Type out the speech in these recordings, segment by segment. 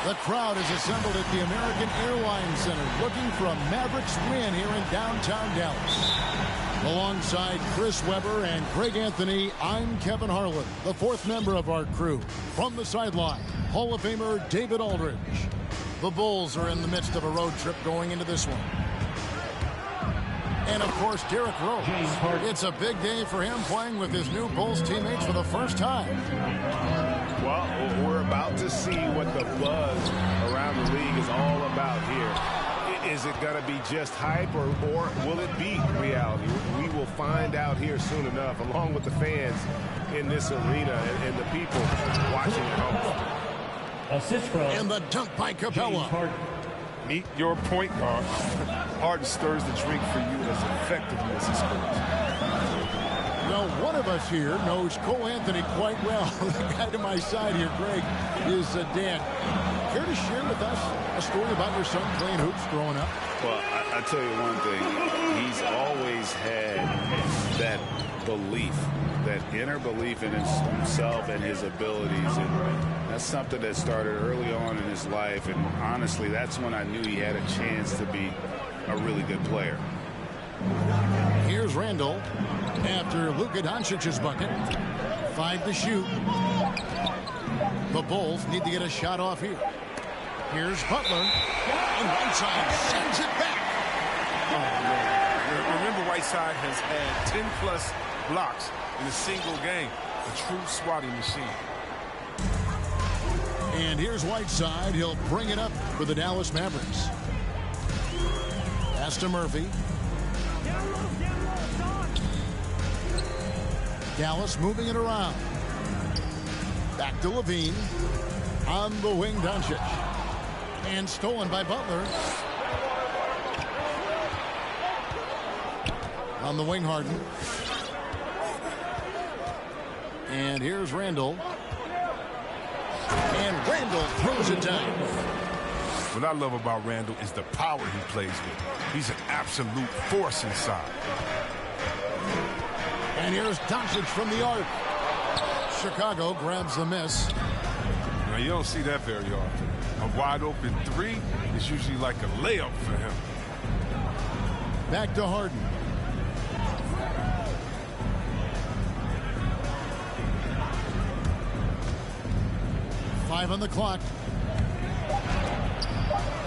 The crowd is assembled at the American Airlines Center looking for a Mavericks win here in downtown Dallas. Alongside Chris Webber and Greg Anthony, I'm Kevin Harlan, the fourth member of our crew. From the sideline, Hall of Famer David Aldridge. The Bulls are in the midst of a road trip going into this one. And, of course, Derrick Rose. It's a big day for him playing with his new Bulls teammates for the first time. Well, we're about to see what the buzz around the league is all about here. Is it going to be just hype or will it be reality? We will find out here soon enough, along with the fans in this arena and the people watching at home. Assist from and the dunk by Capella. Meet your point guard. Harden stirs the drink for you as effectively as he scores. Now, one of us here knows Cole Anthony quite well. The guy to my side here, Greg, is Dan. Care to share with us a story about your son playing hoops growing up? Well, I tell you one thing. He's always had that belief, that inner belief in himself and his abilities. And that's something that started early on in his life. And honestly, that's when I knew he had a chance to be a really good player. Here's Randall after Luka Doncic's bucket. 5 to shoot. The Bulls need to get a shot off here. Here's Butler. And Whiteside sends it back. Oh, man. Remember, Whiteside has had 10-plus blocks in a single game. A true swatting machine. And here's Whiteside. He'll bring it up for the Dallas Mavericks. Pass to Murphy. Dallas moving it around. Back to Levine. On the wing, Doncic. And stolen by Butler. On the wing, Harden. And here's Randall. And Randall throws it down. What I love about Randall is the power he plays with. He's an absolute force inside. And here's Doncic from the arc. Chicago grabs the miss. Now, you don't see that very often. A wide open three is usually like a layup for him. Back to Harden. Five on the clock.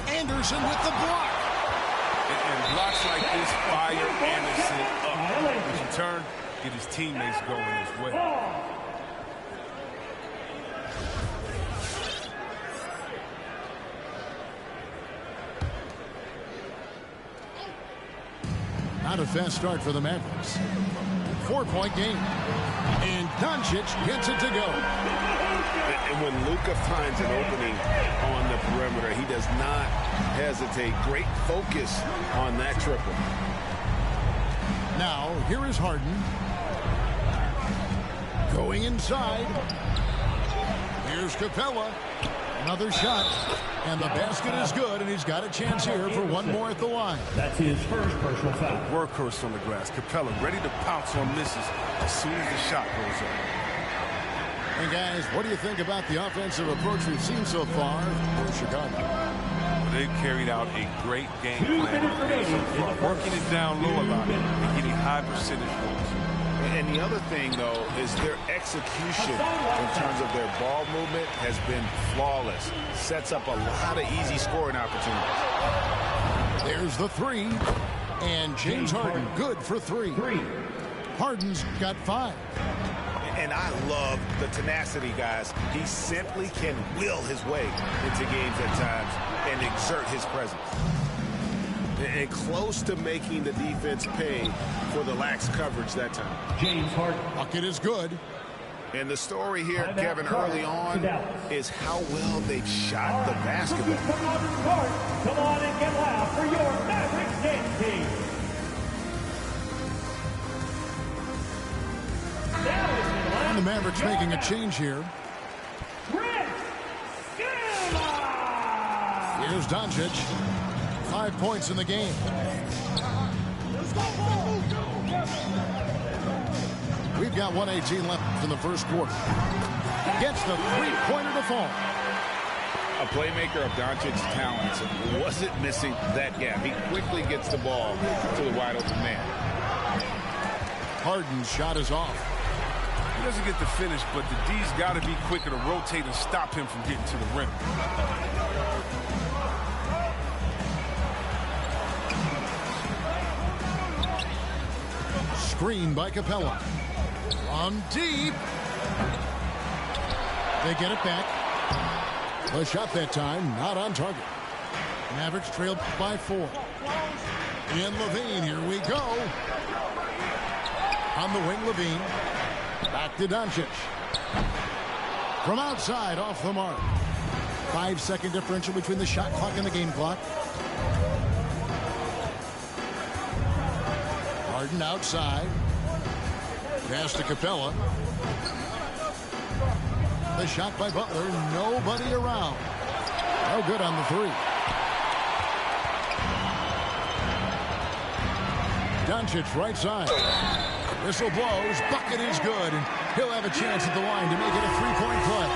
Anderson with the block. And blocks like this fire Anderson up. As you turn, get his teammates going as well. Not a fast start for the Mavericks. 4-point game. And Doncic gets it to go. And when Luka finds an opening on the perimeter, he does not hesitate. Great focus on that triple. Now, here is Harden. Going inside. Here's Capella. Another shot. And the basket is good, and he's got a chance here for one more at the line. That's his first personal foul. Workhorse on the glass. Capella ready to pounce on misses as soon as the shot goes up. And guys, what do you think about the offensive approach we've seen so far for Chicago? Well, they've carried out a great game plan so far, working it down low a lot and getting high percentage points. And the other thing, though, is their execution in terms of their ball movement has been flawless. Sets up a lot of easy scoring opportunities. There's the three. And James Harden, good for three. Harden's got 5. And I love the tenacity, guys. He simply can will his way into games at times and exert his presence. And close to making the defense pay for the lax coverage that time. James Harden. Bucket is good. And the story here, Kevin, early on is how well they've shot the basketball. Come on and get loud for your Mavericks dance team. And the Mavericks making a change here. Here's Doncic. 5 points in the game. We've got 1:18 left in the first quarter. Gets the three-pointer to fall. a playmaker of Doncic's talents wasn't missing that gap. He quickly gets the ball to the wide open man. Harden's shot is off. He doesn't get the finish, but the D's got to be quicker to rotate and stop him from getting to the rim. Screen by Capella. From deep. They get it back. The shot that time, not on target. Mavericks trailed by 4. And Levine, here we go. On the wing, Levine. Back to Doncic. From outside, off the mark. 5-second differential between the shot clock and the game clock. Harden outside. Pass to Capella. The shot by Butler. Nobody around. No good on the 3. Doncic right side. Whistle blows. Bucket is good. And he'll have a chance at the line to make it a 3-point play.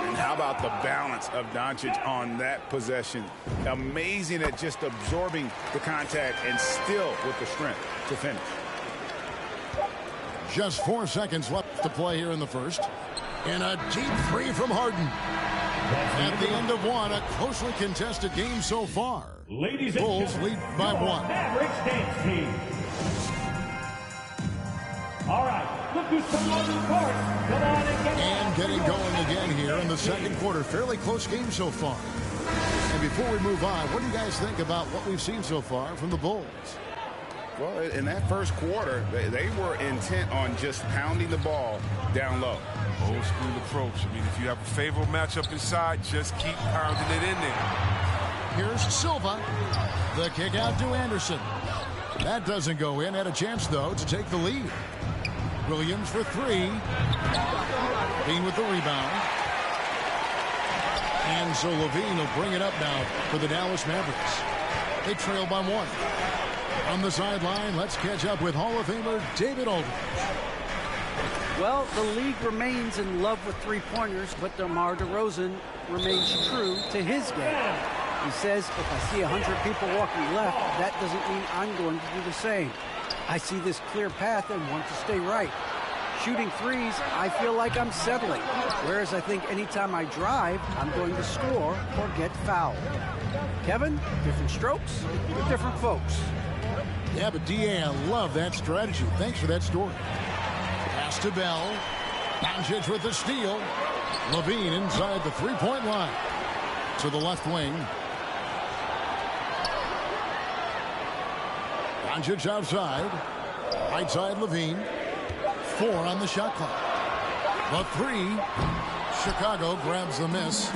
And how about the balance of Doncic on that possession? Amazing at just absorbing the contact and still with the strength to finish. Just 4 seconds left to play here in the first. And a deep 3 from Harden. At the end of 1, a closely contested game so far. Ladies and Bulls lead by 1. Mavericks dance team. All right, look who's coming on the court. Come on and get And getting going again here in the second quarter. Fairly close game so far. And before we move on, what do you guys think about what we've seen so far from the Bulls? Well, in that first quarter, they were intent on just pounding the ball down low. Old school approach. I mean, if you have a favorable matchup inside, just keep pounding it in there. Here's Silva. The kick out to Anderson. That doesn't go in. Had a chance, though, to take the lead. Williams for 3. Levine with the rebound. And so Levine will bring it up now for the Dallas Mavericks. They trail by 1. On the sideline, let's catch up with Hall of Famer David Aldridge. Well, the league remains in love with three-pointers, but DeMar DeRozan remains true to his game. He says, if I see 100 people walking left, that doesn't mean I'm going to do the same. I see this clear path and want to stay right. Shooting threes, I feel like I'm settling, whereas I think anytime I drive, I'm going to score or get fouled. Kevin, different strokes for different folks. Yeah, but D.A., I love that strategy. Thanks for that story. Pass to Bell. Doncic with the steal. Levine inside the three-point line. To the left wing. Doncic outside. Right side Levine. 4 on the shot clock. The 3. Chicago grabs the miss.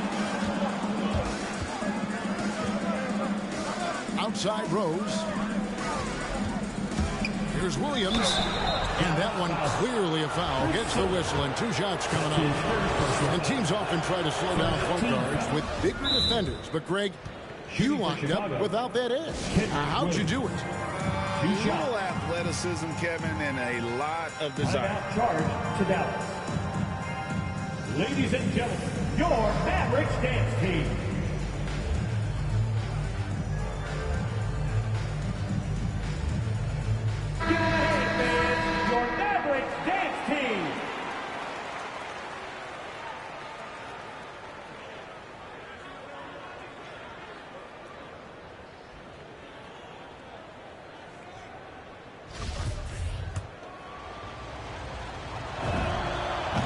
Outside Rose. Here's Williams. And that one clearly a foul. Gets the whistle and 2 shots coming up. And teams often try to slow down point guards with bigger defenders. But Greg, you locked up without that edge. How'd you do it? Little athleticism, Kevin, and a lot of desire. Charge to Dallas. Ladies and gentlemen, your Mavericks dance team. Give it a hand, fans. Your Mavericks dance team.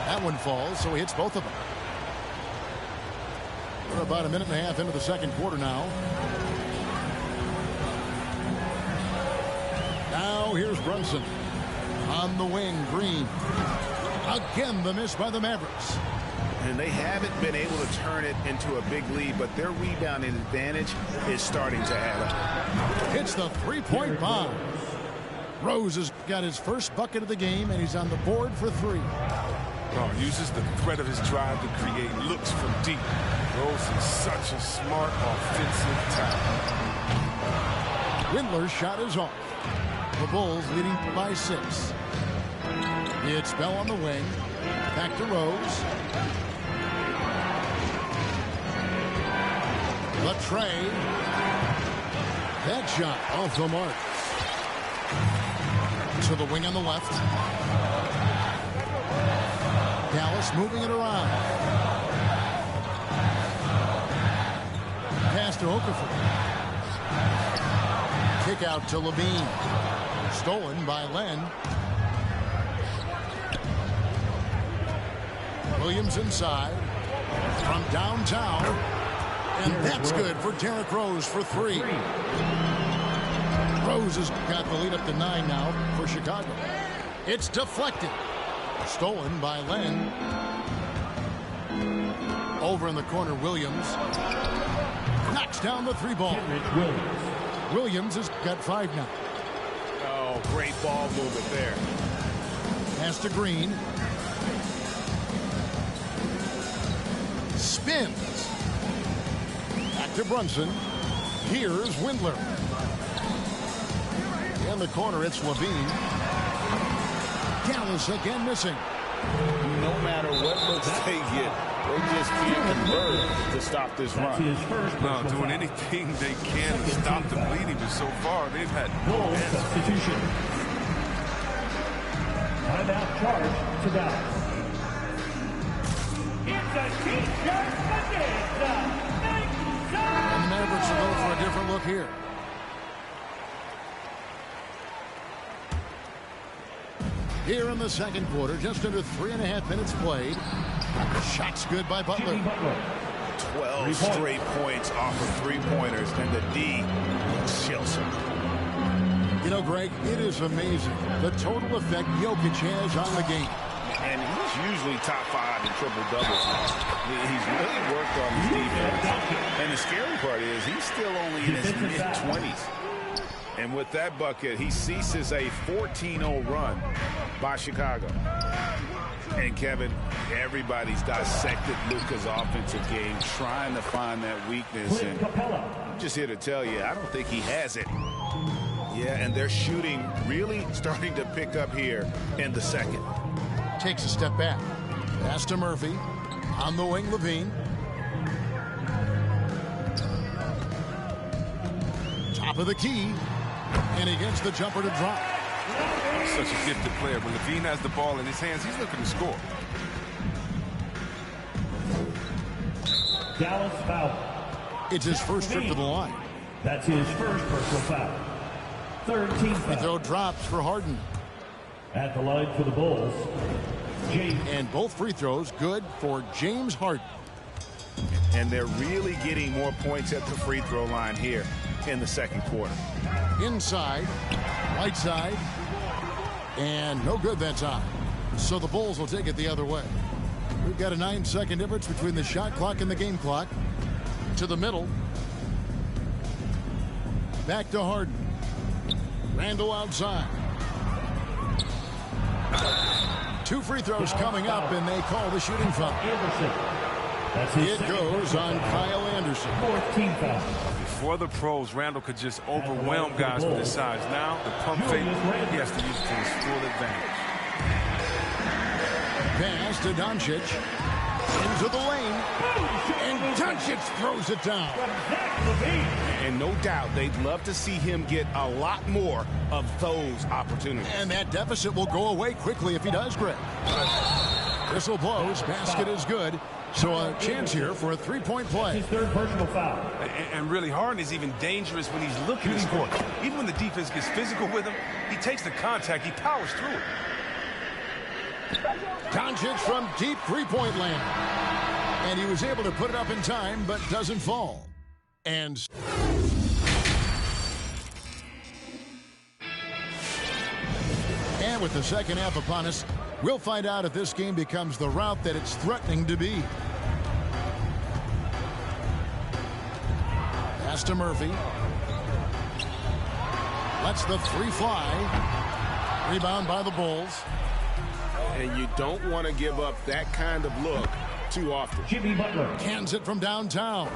That one falls, so he hits both of them. We're about a minute and a half into the second quarter now. Now here's Brunson. On the wing, Green. Again, the miss by the Mavericks. And they haven't been able to turn it into a big lead, but their rebounding advantage is starting to add up. Hits the three-point bomb. Rose has got his first bucket of the game, and he's on the board for 3. Uses the threat of his drive to create looks from deep. Rose is such a smart offensive talent. Windler's shot is off. The Bulls leading by 6. It's Bell on the wing. Back to Rose. The tray. That shot off the mark. To the wing on the left. Dallas moving it around. Pass to Okafor. Kick out to Levine. Stolen by Len. Williams inside. From downtown. And that's good for Derrick Rose for 3. Rose has got the lead up to 9 now for Chicago. It's deflected. Stolen by Len. Over in the corner, Williams. Knocks down the 3 ball. Williams has got 5 now. Oh, great ball movement there. Pass to Green. Spins. Back to Brunson. Here's Windler. In the corner, it's Levine. Dallas again missing. No matter what looks they get, they just can't convert to stop this run. No, doing anything they can to stop them leading, but so far they've had no substitution. Timeout charge to Dallas. It's a T-shirt And the Mavericks will go for a different look here. Here in the second quarter, just under 3.5 minutes played. Shots good by Butler. 12 straight points off of 3-pointers, and the D chills him. You know, Greg, it is amazing the total effect Jokic has on the game. And he's usually top 5 in triple-doubles now. He's really worked on his defense. And the scary part is he's still only in his mid-20s. And with that bucket, he ceases a 14-0 run by Chicago. And Kevin, everybody's dissected Luka's offensive game, trying to find that weakness. And I'm just here to tell you, I don't think he has it. Yeah, and their shooting really starting to pick up here in the second. Takes a step back. Pass to Murphy. On the wing, Levine. Top of the key. And he gets the jumper to drop. Such a gifted player. When Levine has the ball in his hands, he's looking to score. Dallas foul. It's his first trip to the line. That's his first personal foul. 13 foul. The throw drops for Harden. At the line for the Bulls, James. And both free throws good for James Harden. And they're really getting more points at the free throw line here in the second quarter. Inside, right side, and no good that time. So the Bulls will take it the other way. We've got a 9-second difference between the shot clock and the game clock. To the middle. Back to Harden. Randall outside. 2 free throws coming up, and they call the shooting foul. It goes on Kyle Anderson. 14 foul. Before the pros, Randall could just overwhelm guys with his size. Now, the pump fake, he has to use it to his full advantage. Pass to Doncic. Into the lane. And Doncic throws it down. And no doubt they'd love to see him get a lot more of those opportunities. And that deficit will go away quickly if he does, Greg. Whistle blows. Basket is good. So a chance here for a 3-point play. His third personal foul. And really, Harden is even dangerous when he's looking to score. Even when the defense gets physical with him, he takes the contact, he powers through it. Doncic from deep 3-point land. And he was able to put it up in time, but doesn't fall. And with the second half upon us, we'll find out if this game becomes the route that it's threatening to be. Pass to Murphy. Lets the 3 fly. Rebound by the Bulls. And you don't want to give up that kind of look too often. Jimmy Butler. Cans it from downtown.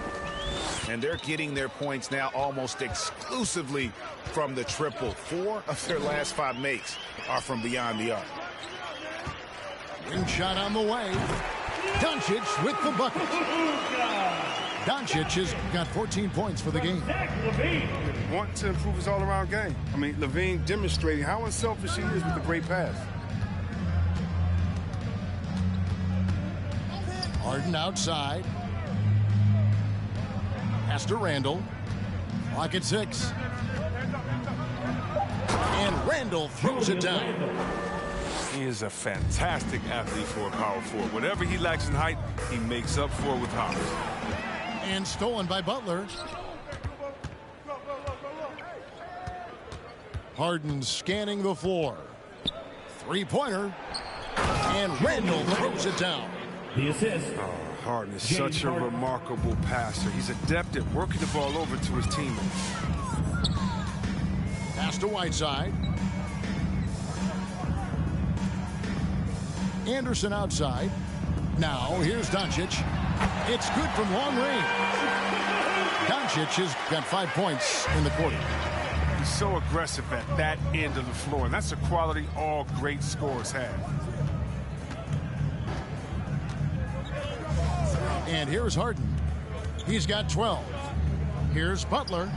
And they're getting their points now almost exclusively from the triple. 4 of their last 5 makes are from beyond the arc. Ring shot on the way. Doncic with the bucket. Doncic has got 14 points for the game. Want to improve his all-around game. I mean, LaVine demonstrating how unselfish he is with a great pass. Harden outside. Pass to Randall. Clock at 6. And Randall throws it down. He is a fantastic athlete for a power forward. Whatever he lacks in height, he makes up for it with hops. And stolen by Butler. Harden scanning the floor. Three-pointer. And Randall throws it down. The assist. Oh, Harden is such a remarkable passer. He's adept at working the ball over to his teammates. Pass to Whiteside. Anderson outside. Now here's Doncic. It's good from long range. Doncic has got 5 points in the quarter. He's so aggressive at that end of the floor, and that's a quality all great scorers have. And here's Harden. He's got 12. Here's Butler.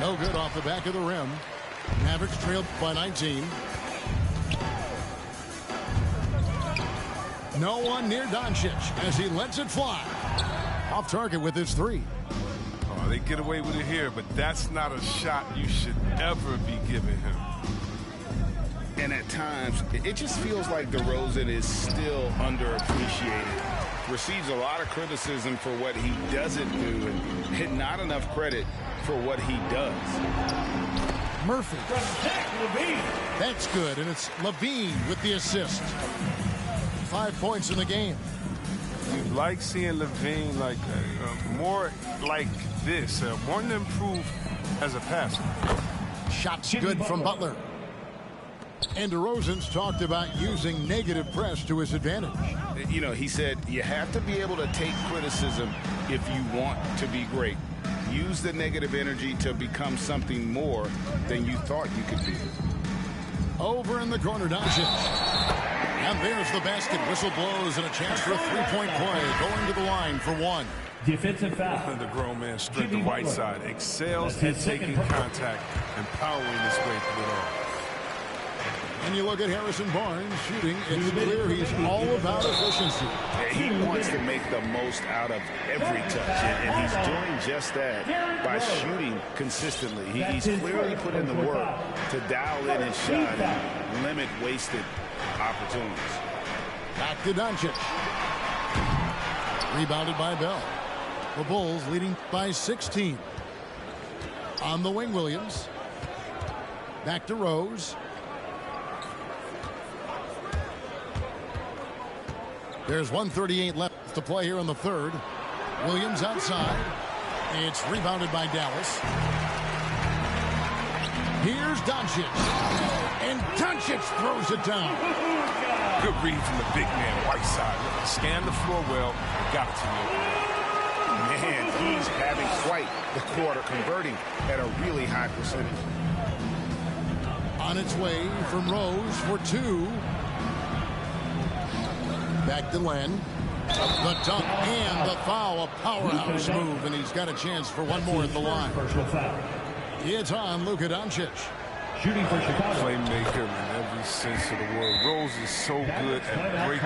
No good off the back of the rim. Mavericks trailed by 19. No one near Doncic as he lets it fly. Off target with his 3. Oh, they get away with it here, but that's not a shot you should ever be giving him. And at times, it just feels like DeRozan is still underappreciated. Receives a lot of criticism for what he doesn't do and not enough credit for what he does. Murphy. That's good, and it's LaVine with the assist. 5 points in the game. You like seeing LaVine like more like this, wanting to improve as a passer. Shots good from Butler. And DeRozan's talked about using negative press to his advantage. You know, he said you have to be able to take criticism if you want to be great. Use the negative energy to become something more than you thought you could be. Over in the corner, Doncic. And there's the basket. Whistle blows and a chance for a three-point play. Going to the line for 1. Defensive foul. The grown man strength, the Whiteside, excels at taking contact and powering his way through it all. And you look at Harrison Barnes shooting. It's clear he's all about efficiency. He wants to make the most out of every touch, and he's doing just that by shooting consistently. He's clearly put in the work to dial in his shot and limit wasted opportunities. Back to Doncic. Rebounded by Bell. The Bulls leading by 16. On the wing, Williams. Back to Rose. There's 1:38 left to play here in the third. Williams outside. It's rebounded by Dallas. Here's Doncic. And Doncic throws it down. Good read from the big man, Whiteside. Scanned the floor well, got it to the open. Man, he's having quite the quarter, converting at a really high percentage. On its way from Rose for 2. Back to Len. The dunk and the foul. A powerhouse move, and he's got a chance for one more at the line. It's on Luka Doncic. Shooting for Chicago. Playmaker in every sense of the word. Rose is so good at breaking